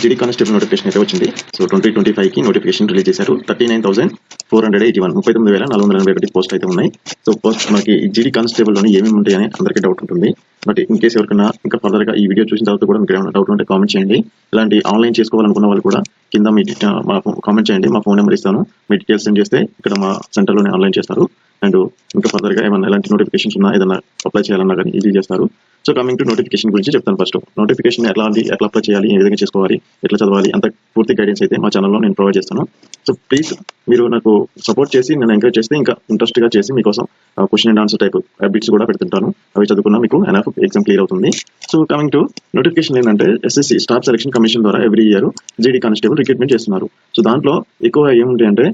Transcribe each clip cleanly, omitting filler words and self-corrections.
జీడీ constable notification అయితే వచ్చింది. సో 2025కి నోటిఫికేషన్ రిలీజ్ చేశారు. 39,481 39,481 పోస్ట్ అయితే ఉన్నాయి. సో పోస్ట్ మనకి జీడీ కానిస్టేబుల్లోని ఏమేమి ఉంటాయని అందరికీ డౌట్ ఉంటుంది. బట్ ఇన్ కేసు ఎవరికైనా ఇంకా ఫర్దర్గా ఈ వీడియో చూసిన తర్వాత కూడా మీకు ఏమైనా డౌట్ ఉంటే కామెంట్ చేయండి. ఇలాంటి ఆన్లైన్ చేసుకోవాలనుకున్న వాళ్ళు కూడా కింద మీ కామెంట్ చేయండి. మా ఫోన్ నెంబర్ ఇస్తాను. మీ డీటెయిల్స్ సెండ్ చేస్తే ఇక్కడ మా సెంటర్లోనే ఆన్లైన్ చేస్తారు. అండ్ ఇంకా ఫర్దర్గా ఏమైనా ఎలాంటి నోటిఫికేషన్స్ ఉన్నా ఏదైనా అప్లై చేయాలన్నా కానీ ఈజీ చేస్తారు. సో కమింగ్ టు నోటిఫికేషన్ గురించి చెప్తాను. ఫస్ట్ నోటిఫికేషన్ ఎట్లా అప్లై చేయాలి, ఏ విధంగా చేసుకోవాలి, ఎట్లా చదవాలి అంత పూర్తి గైడెన్స్ అయితే మా ఛానల్లో నేను ప్రొవైడ్ చేస్తాను. సో ప్లీజ్ మీరు నాకు సపోర్ట్ చేసి నన్ను ఎంకరేజ్ చేస్తే ఇంకా ఇంట్రెస్ట్గా చేసి మీకోసం question and answer type bits కూడా పెడుతుంటాను. అవి చదువుకున్నా మీకు ఎన్ఎఫ్ ఎగ్జామ్ క్లియర్ అవుతుంది. సో కమింగ్ టు నోటిఫికేషన్ ఏంటంటే ఎస్ఎస్సి స్టాఫ్ సెలక్షన్ కమిషన్ ద్వారా ఎవ్రీ ఇయర్ జీడీ కానిస్టేబుల్ రిక్రూట్మెంట్ చేస్తున్నారు. సో దాంట్లో ఎక్కువ ఏముంటాయి అంటే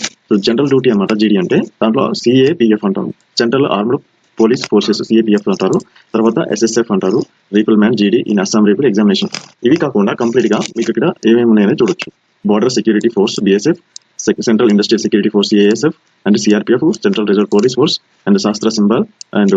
జనరల్ డ్యూటీ అనమాట. జీడీ అంటే దాంట్లో సిఏపిఎఫ్ అంటాము, central armed police forces CAPF అంటారు. తర్వాత ఎస్ఎస్ఎఫ్ అంటారు, rifleman GD in Assam rifle examination. ఇవి కాకుండా కంప్లీట్ గా మీకు ఇక్కడ ఏమేమి ఉన్నాయని చూడొచ్చు. Border security force BSF, central industrial security force CASF and CRPF, central reserve police force and Shastra symbol and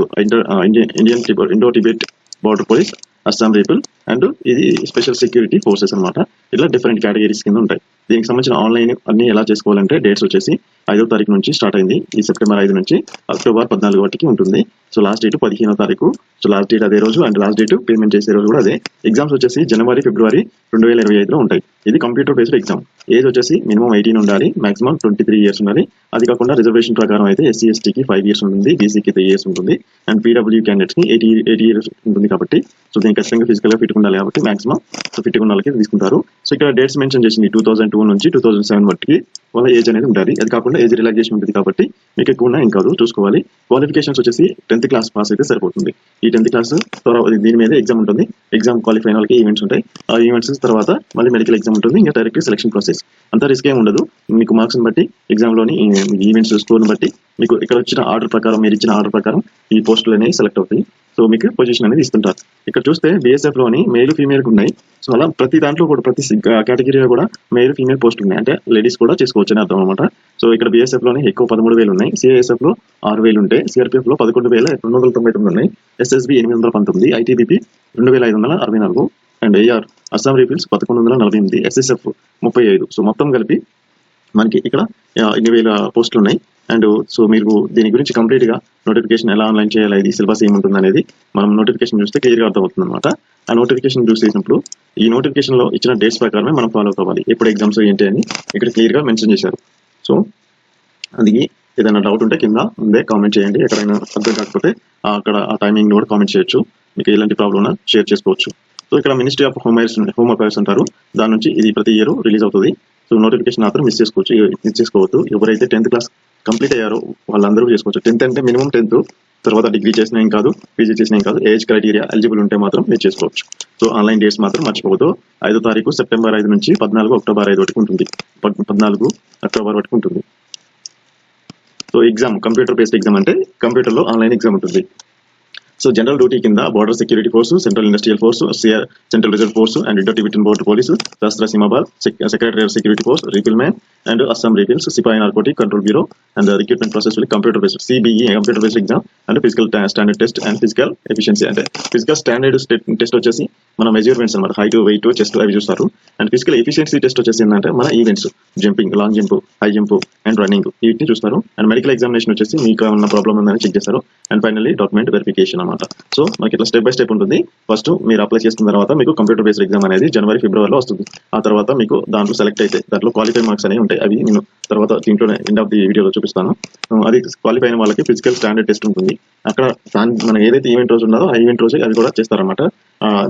Indian Indo Tibet border police, Assam rifle and ఇది special security forces అనమాట. ఇట్లా డిఫరెంట్ కేటగిరీస్ కింద ఉంటాయి. దీనికి సంబంధించిన ఆన్లైన్ అన్ని ఎలా చేసుకోవాలంటే డేట్స్ వచ్చేసి 5వ తారీఖు నుంచి స్టార్ట్ అయింది. ఈ సెప్టెంబర్ 5 నుంచి అక్టోబర్ 14 వరకు ఉంటుంది. సో లాస్ట్ డేట్ 15వ తారీఖు. సో లాస్ట్ డేట్ అదే రోజు అండ్ లాస్ట్ డేట్ పేమెంట్ చేసే రోజు కూడా అదే. ఎగ్జామ్స్ వచ్చేసి జనవరి ఫిబ్రవరి 2025లో ఉంటాయి. ఇది కంప్యూటర్ బేస్డ్ ఎగ్జామ్. ఏజ్ వచ్చేసి మినిమం 18 ఉండాలి, మాక్సిమం 23 ఇయర్స్ ఉండాలి. అది కాకుండా రిజర్వేషన్ ప్రకారం అయితే ఎస్సీ ఎస్టీకి 5 ఇయర్స్ ఉంటుంది, బీసీకి 3 ఇయర్స్ ఉంటుంది అండ్ పీడబ్ల్యూ క్యాండిడేట్స్కి 80 ఇయర్స్ ఉంటుంది. కాబట్టి సో దీనికి ఖచ్చితంగా ఫిజికల్గా ఫిట్ ఉండాలి కాబట్టి మాక్సిమం సో ఫిట్ ఉన్న వాళ్ళకి తీసుకుంటారు. సో ఇక్కడ డేట్స్ మెన్షన్ చేసింది 2002 నుంచి 2007 వరకు వాళ్ళ ఏజ్ అనేది ఉండాలి. అది కాకుండా ఏజ్ రిలాక్సేషన్ ఉంటుంది కాబట్టి మీకు ఎక్కువ ఉన్నా ఏం కాదు, చూసుకోవాలి. క్వాలిఫికేషన్స్ వచ్చేసి 10th క్లాస్ పాస్ అయితే సరిపోతుంది. ఈ 10th క్లాస్ దీని మీద ఎగ్జామ్ ఉంటుంది. ఎగ్జామ్ క్వాలిఫై అయిన వాళ్ళకి ఈవెంట్స్ ఉంటాయి. ఆ ఈవెంట్స్ తర్వాత మళ్ళీ మెడికల్ ఎగ్జామ్ ఉంటుంది. ఇంకా డైరెక్ట్ సెలక్షన్ ప్రాసెస్. అంత రిస్క్ ఏమి ఉండదు. మీకు మార్క్స్ని బట్టి ఎగ్జామ్లోని ఈవెంట్స్ స్కోర్ని బట్టి మీకు ఇక్కడ వచ్చిన ఆర్డర్ ప్రకారం, మీరు ఇచ్చిన ఆర్డర్ ప్రకారం ఈ పోస్టులు అనేవి సెలెక్ట్ అవుతాయి. సో మీకు పొజిషన్ అనేది ఇస్తుంటారు. ఇక్కడ చూస్తే బిఎస్ఎఫ్లోని మేల్ ఫీమేల్కి ఉన్నాయి. సో అలా ప్రతి దాంట్లో కూడా ప్రతి కేటగిరీలో కూడా మేల్ ఫీమేల్ పోస్ట్ ఉన్నాయి. అంటే లేడీస్ కూడా చేసుకోవచ్చు అని అర్థం అనమాట. సో ఇక్కడ బిఎస్ఎఫ్లోని ఎక్కువ 13,000 ఉన్నాయి, సిఐఎస్ఎఫ్లో 6,000 ఉంటాయి, సిఆర్పిఎఫ్లో 11,299 ఉన్నాయి, SSB 819, ITBP 2,564 and AR Assam Rifles 1148, SSF 35. So మొత్తం కలిపి మనకి ఇక్కడ 2,000 పోస్టులు ఉన్నాయి. అండ్ సో మీరు దీని గురించి కంప్లీట్గా నోటిఫికేషన్ ఎలా ఆన్లైన్ చేయాలి, ఇది సిలబస్ ఏముంటుంది అనేది మనం నోటిఫికేషన్ చూస్తే క్లియర్గా అర్థమవుతుంది అనమాట. ఆ నోటిఫికేషన్ చూసేసినప్పుడు ఈ నోటిఫికేషన్లో ఇచ్చిన డేట్స్ ప్రకారమే మనం ఫాలో అవ్వాలి. ఎప్పుడు ఎగ్జామ్స్ ఏంటి అని ఇక్కడ క్లియర్గా మెన్షన్ చేశారు. సో అది ఏదైనా డౌట్ ఉంటే కింద ముందే కామెంట్ చేయండి. ఎక్కడైనా అర్థం కాకపోతే అక్కడ ఆ టైమింగ్ కూడా కామెంట్ చేయొచ్చు. మీకు ఎలాంటి ప్రాబ్లం ఉన్నా షేర్ చేసుకోవచ్చు. సో ఇక్కడ మినిస్ట్రీ ఆఫ్ హోమ్ అఫైర్స్ అంటారు. దాని నుంచి ఇది ప్రతి ఇయర్ రిలీజ్ అవుతుంది. సో నోటిఫికేషన్ మాత్రం మిస్ చేసుకోవద్దు. ఎవరైతే 10th క్లాస్ కంప్లీట్ అయ్యారో వాళ్ళందరూ చేసుకోవచ్చు. 10th అంటే మినిమం 10th, తర్వాత డిగ్రీ చేసినా ఏం కాదు, పీజీ చేసినా ఏం కాదు. ఏజ్ క్రైటీరియా ఎలిజిబుల్ ఉంటే మాత్రం మీరు చేసుకోవచ్చు. సో ఆన్లైన్ డేట్స్ మాత్రం మర్చిపోవద్దు. 5వ తారీఖు సెప్టెంబర్ 5 నుంచి 14 అక్టోబర్ 5 వరకు ఉంటుంది. 14 అక్టోబర్ వరకు ఉంటుంది. So exam computer based exam అంటే కంప్యూటర్లో ఆన్లైన్ ఎగ్జామ్ ఉంటుంది. సో జనరల్ డ్యూటీ కింద border security force, central industrial force, central reserve force and Indo Tibetan border police, Shastra Seemabad, secretary security force, rifleman and Assam rifles, సిపాయి narcotic control bureau and recruitment process will computer based CBE computer based exam and physical standard test and physical efficiency. అంటే physical standard test వచ్చేసి మన measurements అనమాట, height, weight, chest అవి చూస్తారు. And physical efficiency test వచ్చేసి ఏంటంటే మన events, jumping, long jump, high jump and running వీటిని చూస్తారు. అండ్ మెడికల్ ఎగ్జామినేషన్ వచ్చేసి మీకు ఉన్న ప్రాబ్లమ్ ఉందని చెక్ చేస్తారు. అండ్ ఫైనల్లీ డాక్యుమెంట్ వెరిఫికేషన్ అనమాట. సో మనకి ఇట్లా స్టెప్ బై స్టెప్ ఉంటుంది. ఫస్ట్ మీరు అప్లై చేసిన తర్వాత మీకు కంప్యూటర్ బేస్డ్ ఎగ్జామ్ అనేది జనవరి ఫిబ్రవరిలో వస్తుంది. ఆ తర్వాత మీకు దాంట్లో సెలెక్ట్ అయితే దాంట్లో క్వాలిఫై మార్క్స్ అనేవి ఉంటాయి. అవి నేను తర్వాత దీంట్లోనే ఎండ్ ఆఫ్ ది వీడియోలో చూపిస్తాను. అది క్వాలిఫై అయిన వాళ్ళకి ఫిజికల్ స్టాండర్డ్ టెస్ట్ ఉంటుంది. అక్కడ మనం ఏదైతే ఈవెంట్ రోజు ఉన్నదో ఆ ఈవెంట్ రోజు అది కూడా చేస్తారన్నమాట.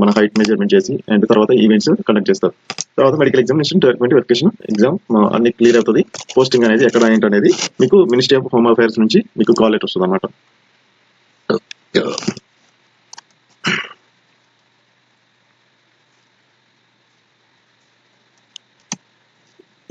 మన హైట్ మెజర్మెంట్ చేసి అండ్ తర్వాత ఈవెంట్స్ కండక్ట్ చేస్తారు. తర్వాత medical examination, document verification exam అన్ని క్లియర్ అవుతుంది. పోస్టింగ్ అనేది ఎక్కడ ఏంటనేది మీకు మినిస్ట్రీ ఆఫ్ హోమ్ అఫైర్స్ నుంచి మీకు కాల్ లెటర్ వస్తుంది అన్నమాట.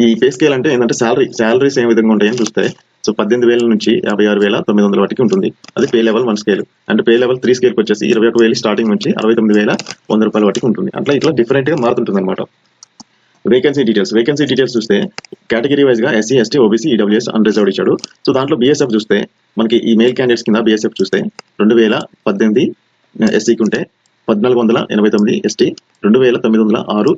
ఈ పే స్కేల్ అంటే ఏంటంటే శాలరీస్ ఏ విధంగా ఉంటాయని చూస్తే సో 18,000 నుంచి 56,900 వరకు ఉంటుంది. అది pay level 1 scale. And pay level 3 స్కేల్కి వచ్చేసి 21,000 స్టార్టింగ్ నుంచి 69,100 రూపాయల వరకు ఉంటుంది. అట్లా ఇట్లా డిఫరెంట్గా మారుతుంటుంది అనమాట. వేకెన్సీ డీటెయిల్స్ చూస్తే కేటగిరీ వైజ్గా SC, ST, OBC, EWS unreserved ఇచ్చాడు. సో దాంట్లో బీఎస్ఎఫ్ చూస్తే మనకి ఈ మేల్ క్యాండిడేట్స్ కింద బీఎస్ఎఫ్ చూస్తే 2018 ఎస్సీకి ఉంటే 1,489 ఎస్టీ, 2,906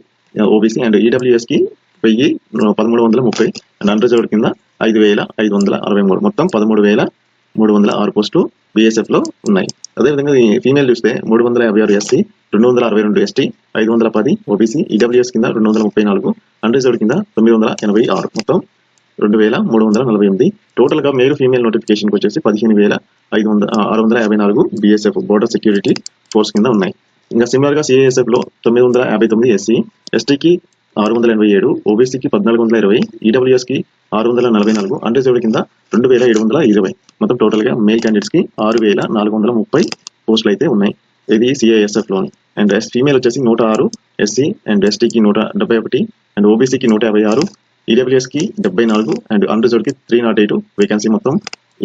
ఓబీసీ అండ్ ఈడబ్ల్యూఎస్కి 1330 అండ్ అన్రిజర్వ్డ్ కింద 5563 మొత్తం 13,306 పోస్టులు బీఎస్ఎఫ్లో ఉన్నాయి. అదేవిధంగా ఫీమేల్ చూస్తే 356 ఎస్సీ, 262 ఎస్టీ, 510 ఓబీసీ, ఈడబ్ల్యూఎస్ కింద 234, అన్రిజర్వ్డ్ కింద 986 మొత్తం 2,348. టోటల్గా మేల్ ఫీమేల్ నోటిఫికేషన్కి వచ్చేసి 15,654 బీఎస్ఎఫ్ బోర్డర్ సెక్యూరిటీ ఫోర్స్ కింద ఉన్నాయి. ఇంకా సిమిలర్గా సిఐఎస్ఎఫ్లో 959 ఎస్సీ, ఎస్టీకి 687, ఓబీసీకి 1420, ఈడబ్ల్యూఎస్కి 644, అన్రిజర్వ్డ్ కింద 2,720. మొత్తం టోటల్గా మేల్ క్యాండిడేట్స్కి 6,430 పోస్టులు అయితే ఉన్నాయి. ఇది సిఐఎస్ఎఫ్లోని. అండ్ ఫీమేల్ వచ్చేసి 106, ఎస్సీ అండ్ ఎస్టీకి 171 అండ్ ఓబీసీకి 156, ఈడబ్ల్యూఎస్కి 74 అండ్ అన్రిజర్వ్డ్కి 308 వేకెన్సీ. మొత్తం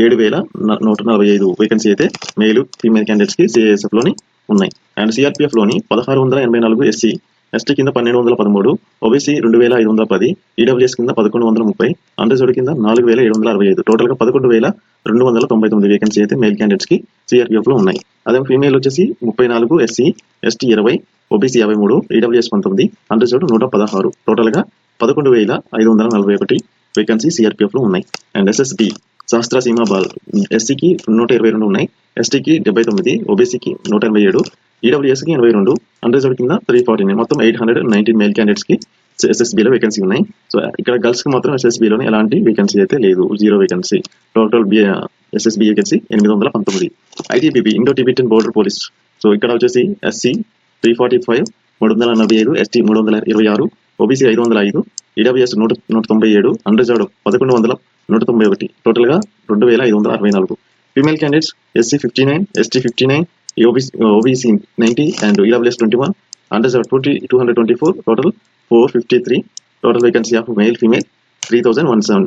7,145 వేకెన్సీ అయితే మేలు ఫీమేల్ క్యాండిడేట్స్కి సిఐఎస్ఎఫ్లోని ఉన్నాయి. అండ్ సిఆర్పిఎఫ్లోని 1,684 ఎస్సీ, ఎస్టీ కింద 1,213, ఓబీసీ 2,510, ఈడబ్ల్యూఎస్ కింద 1,130, అన్రిజర్వ్డ్ కింద 4,765. టోటల్గా 11,299 వేకెన్సీ అయితే మేల్ క్యాండిడేట్స్కి సిఆర్పిఎఫ్లో ఉన్నాయి. అదే ఫీమేల్ వచ్చేసి 34, SC, ST 20, OBC 53, EWS 19, unreserved 116. టోటల్గా 11,541 వేకెన్సీ సిఆర్పిఎఫ్లో ఉన్నాయి. అండ్ ఎస్ఎస్బి శాస్త్ర సీమా బాల్ ఎస్సీకి 122 ఉన్నాయి, ఎస్టీకి 79, ఓబీసీకి 187, ఈడబ్ల్యూఎస్కి 82, అన్రిజర్వ్డ్ కింద 349. మొత్తం 819 మేల్ క్యాండిడేట్స్కి ఎస్ఎస్బిలో వేకెన్సీ ఉన్నాయి. సో ఇక్కడ గర్ల్స్కి మాత్రం ఎస్ఎస్బిలోనే ఎలాంటి వేకెన్సీ అయితే లేదు, 0 vacancy. Total SSB vacancy 819. ITBP Indo Tibetan border police. So ఇక్కడ వచ్చేసి SC 345, 345, ST 326, OBC 505, EWS 197, unreserved 1,191. టోటల్గా 2,564. Female candidates SC 59, ST 59, OBC 90 and EWS 21, unreserved 224. Total 453. Total vacancy of male female 3,017.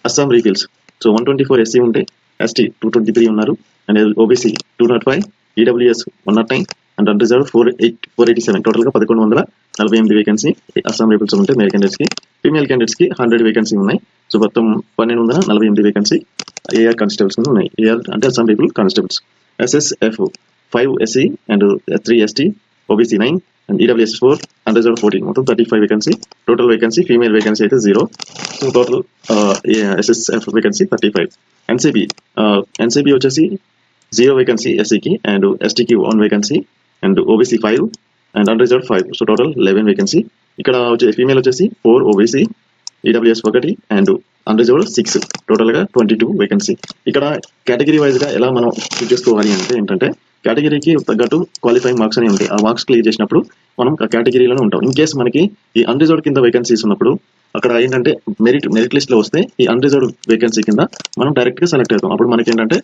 Assam refills. So 124 SC ఉంటే ST 223 ఉన్నారు and OBC 205, EWS 109 and unreserved 487. టోటల్గా 1,148 vacancy Assam rifles ఉంటే male క్యాండిడేట్స్కి. Female క్యాండిడేట్స్కి 100 vacancy ఉన్నాయి. So మొత్తం 1,248 vacancy AR constables ఉన్నాయి. AR అంటే Assam rifle constables. SSF 5 SC and 3 ST, OBC 9 and EWS 4, unreserved 14. మొత్తం 35 vacancy. Total vacancy female vacancy అయితే 0. So total SSF vacancy 35. NCB వచ్చేసి 0 వేకెన్సీ ఎస్సీకి అండ్ ఎస్టీకి 1 vacancy and OBC 5 and unreserved 5. So total 11 vacancy. ఇక్కడ female వచ్చేసి 4, OBC, EWS 1 and unreserved 6. టోటల్గా 22 vacancy. ఇక్కడ category వైజ్గా ఎలా మనం చూస్ చేసుకోవాలి అంటే ఏంటంటే కేటగిరీకి తగ్గట్టు క్వాలిఫైయింగ్ మార్క్స్ అని ఉంటాయి. ఆ మార్క్స్ క్లియర్ చేసినప్పుడు మనం ఆ కేటగిరీలోనే ఉంటాం. ఇన్ కేసు మనకి ఈ అన్రిజర్వ్డ్ కింద వేకెన్సీస్ ఉన్నప్పుడు అక్కడ ఏంటంటే మెరిట్ లిస్ట్లో వస్తే ఈ అన్రిజర్వ్డ్ వేకెన్సీ కింద మనం డైరెక్ట్గా సెలెక్ట్ అవుతాం. అప్పుడు మనకి ఏంటంటే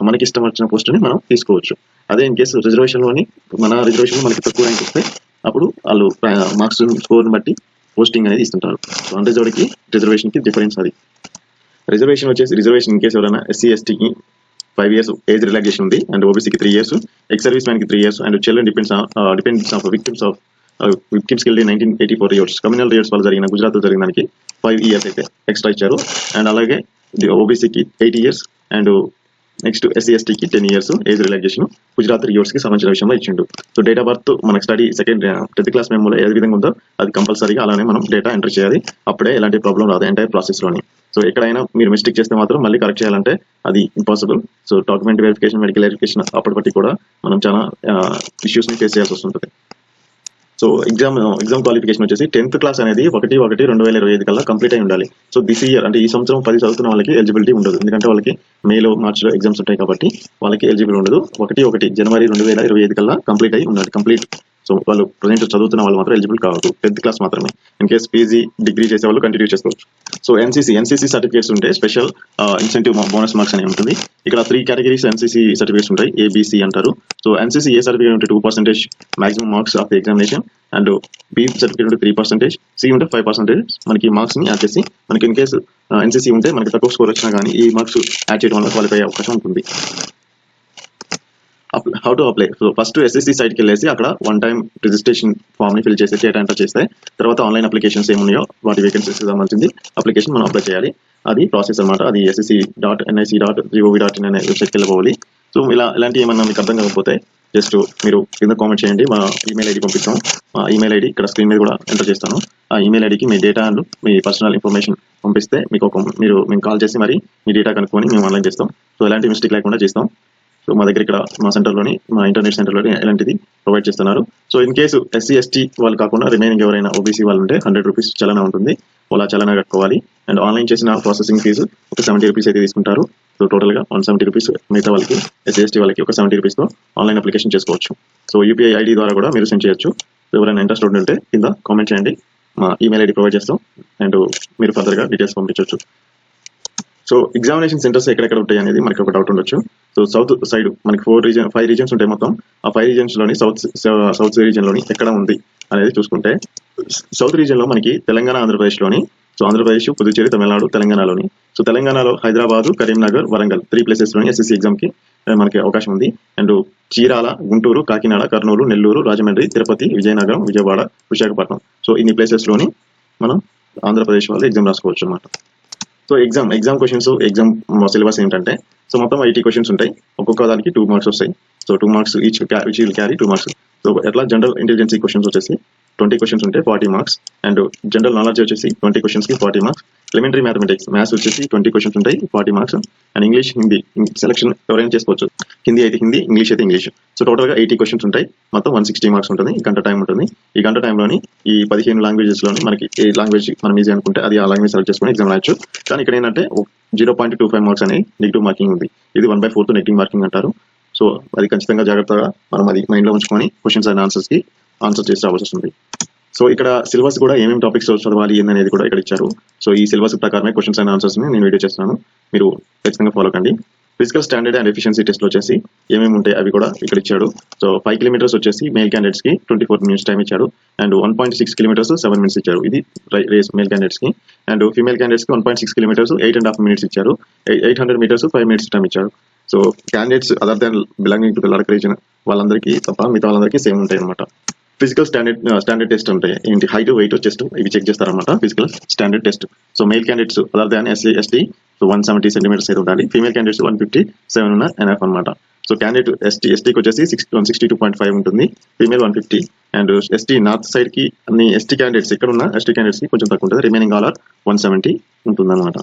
మనకి ఇష్టం వచ్చిన పోస్ట్ని మనం తీసుకోవచ్చు. అదే ఇన్ కేసు రిజర్వేషన్లోని మన రిజర్వేషన్ మనకి తక్కువ ర్యాంక్ వస్తే అప్పుడు వాళ్ళు మార్క్స్ స్కోర్ని బట్టి పోస్టింగ్ అనేది ఇస్తుంటారు. సో అన్రిజర్వ్డ్కి రిజర్వేషన్కి డిఫరెన్స్ అది. రిజర్వేషన్ ఇన్ కేసు ఎవరైనా ఎస్సీ ఎస్టీకి 5 years ఏజ్ రిలాక్సేషన్ ఉంది అండ్ ఓబీసీకి 3 years, ఎక్స్ సర్వీస్ మ్యాన్కి 3 years and children depends of victims killed in 1984 years. Communal riots వల్ల జరిగిన గుజరాత్లో జరిగిన దానికి 5 years అయితే ఎక్స్ట్రా ఇచ్చారు. అండ్ అలాగే ఓబీసీకి 8 years అండ్ నెక్స్ట్ ఎస్సీ ఎస్టీకి 10 years ఏజ్ రిలాక్సేషన్ గుజరాత్ రివర్స్కి సంబంధించిన విషయంలో ఇచ్చిండు. సో డేట్ ఆఫ్ బర్త్ మనకి స్టడీ 10th క్లాస్ మెమోలో ఏ విధంగా ఉందో అది కంపల్సరీగా అలానే మనం డేటా ఎంటర్ చేయాలి. అప్పుడే ఎలాంటి ప్రాబ్లం రాదు ఎంటైర్ ప్రాసెస్లోని. సో ఎక్కడైనా మీరు మిస్టేక్ చేస్తే మాత్రం మళ్ళీ కరెక్ట్ చేయాలంటే అది impossible. So document verification, medical verification అప్పటి కూడా మనం చాలా ఇష్యూస్ని ఫేస్ చేయాల్సి వస్తుంటుంది. సో ఎగ్జామ్ క్వాలిఫికేషన్ వచ్చేసి 10th క్లాస్ అనేది 1/1/2025 కల్లా కంప్లీట్ అయి ఉండాలి. సో దిస్ ఇయర్ అంటే ఈ సంవత్సరం 10 చదువుతున్న వాళ్ళకి ఎలిజిబిలిటీ ఉండదు, ఎందుకంటే వాళ్ళకి మేలో మార్చిలో ఎగ్జామ్స్ ఉంటాయి కాబట్టి వాళ్ళకి ఎలిజిబుల్ ఉండదు. 1 జనవరి 2025 కల్లా కంప్లీట్ అయి ఉండాలి. సో వాళ్ళు ప్రజెంట్ చదువుతున్న వాళ్ళు మాత్రం ఎలిజిబుల్ కావద్దు, 10th క్లాస్ మాత్రమే. ఇన్ కేస్ పీజీ డిగ్రీ చేసే వాళ్ళు కంటిన్యూ చేసుకోవచ్చు. సో ఎన్సీసీ సర్టిఫికేట్స్ ఉంటే స్పెషల్ ఇన్సెంటివ్ బోనస్ మార్క్స్ అనేవి ఉంటుంది. ఇక్కడ 3 కేటగిరీస్ ఎన్సీసీ సర్టిఫికేట్స్ ఉంటాయి, ఏబిసి అంటారు. సో ఎన్సీసీ ఏ సర్టిఫికేట్ ఉంటే 2% maximum marks of the examination and B certificate ఉంటే 3%, సి ఉంటే 5% మనకి మార్క్స్ ని యాడ్ చేసి మనకి ఇన్ కేసు ఎన్సీసీ ఉంటే మనకి తక్కువ స్కోర్ వచ్చినా కానీ ఈ మార్క్స్ యాడ్ చేయడం వల్ల క్వాలిఫై అయ్యే అవకాశం ఉంటుంది. How to apply? So first SSC సైట్కి వెళ్ళేసి అక్కడ 1 time రిజిస్ట్రేషన్ ఫామ్ని ఫిల్ చేసి డేటా ఎంటర్ చేస్తే తర్వాత ఆన్లైన్ అప్లికేషన్స్ ఏమున్నాయో వాటి వేకెన్సీస్ సంబంధించి అప్లికేషన్ మనం అప్లై చేయాలి. అది ప్రాసెస్ అనమాట. అది ssc.nic.gov.in అనే వెబ్సైట్కి వెళ్ళిపోవాలి. సో ఇలాంటి ఏమన్నా మీకు అర్థం కాకపోతే జస్ట్ మీరు కింద కామెంట్ చేయండి, మా ఈమెయిల్ ఐడి పంపిస్తాం. మా ఈమెయిల్ ఐడి ఇక్కడ స్క్రీన్ మీద కూడా ఎంటర్ చేస్తాను. ఆ ఈమెయిల్ ఐడికి మీ డేటా అండ్ మీ పర్సనల్ ఇన్ఫర్మేషన్ పంపిస్తే మీకు మేము కాల్ చేసి మరి మీ డేటా కనుక్కొని మేము ఆన్లైన్ చేస్తాం. సో ఎలాంటి మిస్టేక్ లేకుండా చేస్తాం. సో మా దగ్గర ఇక్కడ మా సెంటర్లోని, మా ఇంటర్నెట్ సెంటర్లోని ఎలాంటిది ప్రొవైడ్ చేస్తున్నారు. So in case SC ST వాళ్ళు కాకుండా రిమైనింగ్ ఎవరైనా ఓబీసీ వాళ్ళు ఉంటే 100 రూపీస్ చలనా ఉంటుంది. అలా చలనా కట్టుకోవాలి. అండ్ ఆన్లైన్ చేసిన ప్రాసెసింగ్ ఫీజు ఒక 70 రూపీస్ అయితే తీసుకుంటారు. సో టోటల్గా 170 రూపీస్. మిగతా వాళ్ళకి ఎస్సీ ఎస్టీ వాళ్ళకి ఒక 70 రూపీస్తో ఆన్లైన్ అప్లికేషన్ చేసుకోవచ్చు. సో యూపీఐ ఐడి ద్వారా కూడా మీరు సెండ్ చేయొచ్చు. ఎవరైనా ఇంట్రెస్ట్ ఉంటే కింద కామెంట్ చేయండి, మా ఈమెయిల్ ఐడి ప్రొవైడ్ చేస్తాం. అండ్ మీరు ఫర్దర్గా డీటెయిల్స్ పంపించవచ్చు. సో ఎగ్జామినేషన్ సెంటర్స్ ఎక్కడెక్కడ ఉంటాయి అనేది మనకి ఒక డౌట్ ఉండొచ్చు. సో సౌత్ సైడ్ మనకి 5 రీజన్స్ ఉంటాయి మొత్తం. ఆ 5 రీజన్స్లోని సౌత్ రీజన్లోని ఎక్కడ ఉంది అనేది చూసుకుంటే, సౌత్ రీజన్లో మనకి తెలంగాణ, ఆంధ్రప్రదేశ్లోని, సో ఆంధ్రప్రదేశ్, పుదుచ్చేరి, తమిళనాడు, తెలంగాణలోని, సో తెలంగాణలో హైదరాబాద్, కరీంనగర్, వరంగల్ 3 ప్లేసెస్లోని ఎస్ఎస్సీ ఎగ్జామ్కి మనకి అవకాశం ఉంది. అండ్ చీరాల, గుంటూరు, కాకినాడ, కర్నూలు, నెల్లూరు, రాజమండ్రి, తిరుపతి, విజయనగరం, విజయవాడ, విశాఖపట్నం, సో ఇన్ని ప్లేసెస్లోని మనం ఆంధ్రప్రదేశ్ వాళ్ళు ఎగ్జామ్ రాసుకోవచ్చు అన్నమాట. So exam questions, exam syllabus ఏంటంటే, సో మొత్తం 80 క్వశ్చన్స్ ఉంటాయి. ఒక్కొక్క దానికి 2 మార్క్స్ వస్తాయి. So 2 marks each will carry 2 marks. So ఎట్లా జనరల్ ఇంటెలిజెన్సీ క్వశ్చన్స్ వచ్చేసి 20 క్వశ్చన్స్ ఉంటాయి, 40 మార్క్స్. అండ్ జనరల్ నాలెడ్జ్ వచ్చేసి 20 క్వశ్చన్స్కి 40 మార్క్స్. ఎలిమెంటరీ మ్యాథమెటిక్స్ వచ్చేసి 20 క్వశ్చన్స్ ఉంటాయి, 40 marks. And English, Hindi selection ఎవరైనా చేసుకోవచ్చు. హిందీ అయితే హిందీ, ఇంగ్లీష్ అయితే ఇంగ్లీష్. సో టోటల్గా 80 క్వశ్చన్స్ ఉంటాయి. మొత్తం 160 మార్క్స్ ఉంటుంది. ఈ గంట టైం ఉంటుంది. ఈ గంట టైంలోని ఈ 15 లాంగ్వేజెస్లోని మనకి ఏ లాంగ్వేజ్ మనం ఈజీ అనుకుంటే అది ఆ లాంగ్వేజ్ సెలెక్ట్ చేసుకుని ఎగ్జామ్ రాయొచ్చు. కానీ ఇక్కడ ఏంటంటే 0.25 మార్క్స్ అనేది నెగిటివ్ మార్కింగ్ ఉంది. ఇది 1/4 నెగిటివ్ మార్కింగ్ అంటారు. సో అది ఖచ్చితంగా జాగ్రత్తగా మనం అది మైండ్లో ఉంచుకొని క్వశ్చన్స్ అండ్ ఆన్సర్స్కి ఆన్సర్ చేసి రావాల్సి వస్తుంది. సో ఇక్కడ సిలబస్ కూడా ఏమేమి టాపిక్స్ చదవాలి ఏందనేది కూడా ఇక్కడ ఇచ్చారు. సో ఈ సిలబస్ ప్రకారమే క్వశ్చన్స్ అండ్ ఆన్సర్స్ని నేను వీడియో చేస్తున్నాను. మీరు ఖచ్చితంగా ఫాలో కండి. ఫిజికల్ స్టాండర్డ్ అండ్ ఎఫిషియన్సీ టెస్ట్లు వచ్చేసి ఏమేమి ఉంటాయి అవి కూడా ఇక్కడ ఇచ్చాడు. సో 5 కిలోమీటర్స్ వచ్చేసి మేల్ క్యాండిడేట్స్కి 24 మినిట్స్ టైం ఇచ్చాడు. అండ్ 1.6 కిలోమీటర్స్ 7 మినిట్స్ ఇచ్చారు. ఇది రేస్ మేల్ క్యాండిడేట్స్కి. అండ్ ఫీమేల్ క్యాండిడేట్స్కి 1.6 కిలోమీటర్స్ 8.5 మినిట్స్ ఇచ్చారు. 800 మీటర్స్ 5 మినిట్స్ టైం ఇచ్చారు. So candidates other than belonging to Ladakh region వాళ్ళందరికీ తప్ప మిగతా వాళ్ళందరికీ సేమ్ ఉంటాయి అనమాట. ఫిజికల్ స్టాండర్డ్ టెస్ట్ ఉంటాయి. ఏంటి హైట్, వెయిట్, చెస్ట్ ఇవి చెక్ చేస్తారన్నమాట physical standard test. So male candidates other than SC ST 170 centimetres అయితే ఉండాలి. ఫీమేల్ క్యాండిడేట్స్ 157 ఉన్న ఎన్ఎఫ్ అనమాట. సో క్యాండిడేట్ ఎస్టీకి వచ్చేసి 162.5 ఉంటుంది, ఫీమేల్ 150. అండ్ ఎస్టీ నార్త్ సైడ్కి అన్ని ఎస్టీ క్యాండిడేట్స్ ఇక్కడ ఉన్న ఎస్టీ క్యాండిడేట్స్కి కొంచెం తక్కువ ఉంటుంది. రిమైనింగ్ ఆల్ ఆర్ 170 ఉంటుంది అనమాట.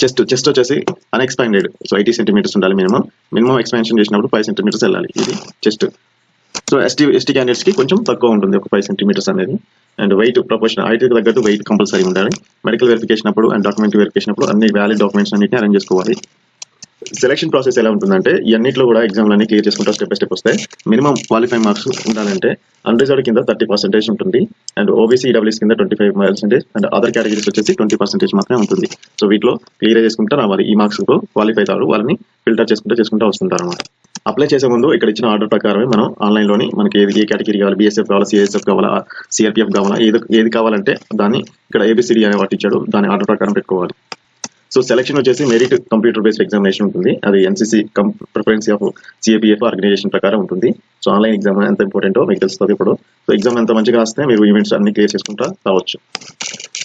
చెస్ట్ వచ్చేసి అన్ఎక్స్పాండెడ్. సో 80 సెంటీమీటర్స్ ఉండాలి మినిమం ఎక్స్పాన్షన్ చేసినప్పుడు 5 సెంటీమీటర్స్ వెళ్ళాలి. ఇది చెస్ట్. సో ఎస్టీ క్యాండిడేట్స్కి కొంచెం తక్కువ ఉంటుంది, ఒక 5 సెంటీమీటర్స్ అనేది. అండ్ వెయిట్ ప్రొపోర్షన్, హైట్కి తగ్గట్టు వెయిట్ కంపల్సరీ ఉండాలి. మెడికల్ వెరిఫికేషన్ అప్పుడు అండ్ డాక్యుమెంట్ వెరిఫికేషన్ అప్పుడు అన్ని వ్యాలిడ్ డాక్యుమెంట్స్ అన్నిటిని అరేంజ్ చేసుకోవాలి. సెలక్షన్ ప్రాసెస్ ఎలా ఉంటుందంటే, ఇవన్నిట్లో కూడా ఎగ్జామ్లన్నీ క్లియర్ చేసుకుంటా స్టెప్ బై స్టెప్ వస్తాయి. మినిమం క్వాలిఫైయింగ్ మార్క్స్ ఉండాలంటే అన్రిజర్వ్డ్ కింద 30% ఉంటుంది. అండ్ ఓబీసీ ఈడబ్ల్యూఎస్ కింద 25%. అండ్ అదర్ కేటగిరీస్ వచ్చేసి 20% మాత్రమే ఉంటుంది. సో వీటిలో క్లియర్ చేసుకుంటా రావాలి. ఈ మార్క్స్తో క్వాలిఫై అవుతారు, వాళ్ళని ఫిల్టర్ చేసుకుంటా వస్తుంటారు అనమాట. అప్లై చేసే ముందు ఇక్కడ ఇచ్చిన ఆర్డర్ ప్రకారమే మనం ఆన్లైన్లోని మనకి ఏ కేటగిరీ కావాలి, బీఎస్ఎఫ్ కావాలా, సిఐఎస్ఎఫ్ కావాలా, సిఆర్పిఎఫ్ కావాలా, ఏది కావాలంటే దాన్ని ఇక్కడ ఏబిసిడి అనే వాటి ఇచ్చాడు, దాని ఆర్డర్ ప్రకారం పెట్టుకోవాలి. సో సెలక్షన్ వచ్చేసి మెరిట్ కంప్యూటర్ బేస్డ్ ఎగ్జామినేషన్ ఉంటుంది. అది NCC preference of CAPF organisation ప్రకారం ఉంటుంది. సో ఆన్లైన్ ఎగ్జామ్ ఎంత ఇంపార్టెంటో మీకు తెలుస్తుంది ఇప్పుడు. సో ఎగ్జామ్ ఎంత మంచిగా వస్తే మీరు ఈవెంట్స్ అన్ని క్లియర్ చేసుకుంటా రావచ్చు.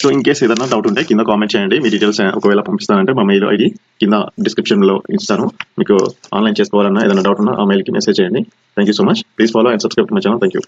సో ఇన్ కేసు ఏదైనా డౌట్ ఉంటే కింద కామెంట్ చేయండి. మీ డీటెయిల్స్ ఒకవేళ పంపిస్తానంటే మా మెయిల్ ఐడి కింద డిస్క్రిప్షన్లో ఇస్తాను. మీకు ఆన్లైన్ చేసుకోవాలన్నా ఏదైనా డౌట్ ఉన్నా ఆ మెయిల్కి మెసేజ్ చేయండి. Thank you so much. Please follow and subscribe to my channel. Thank you.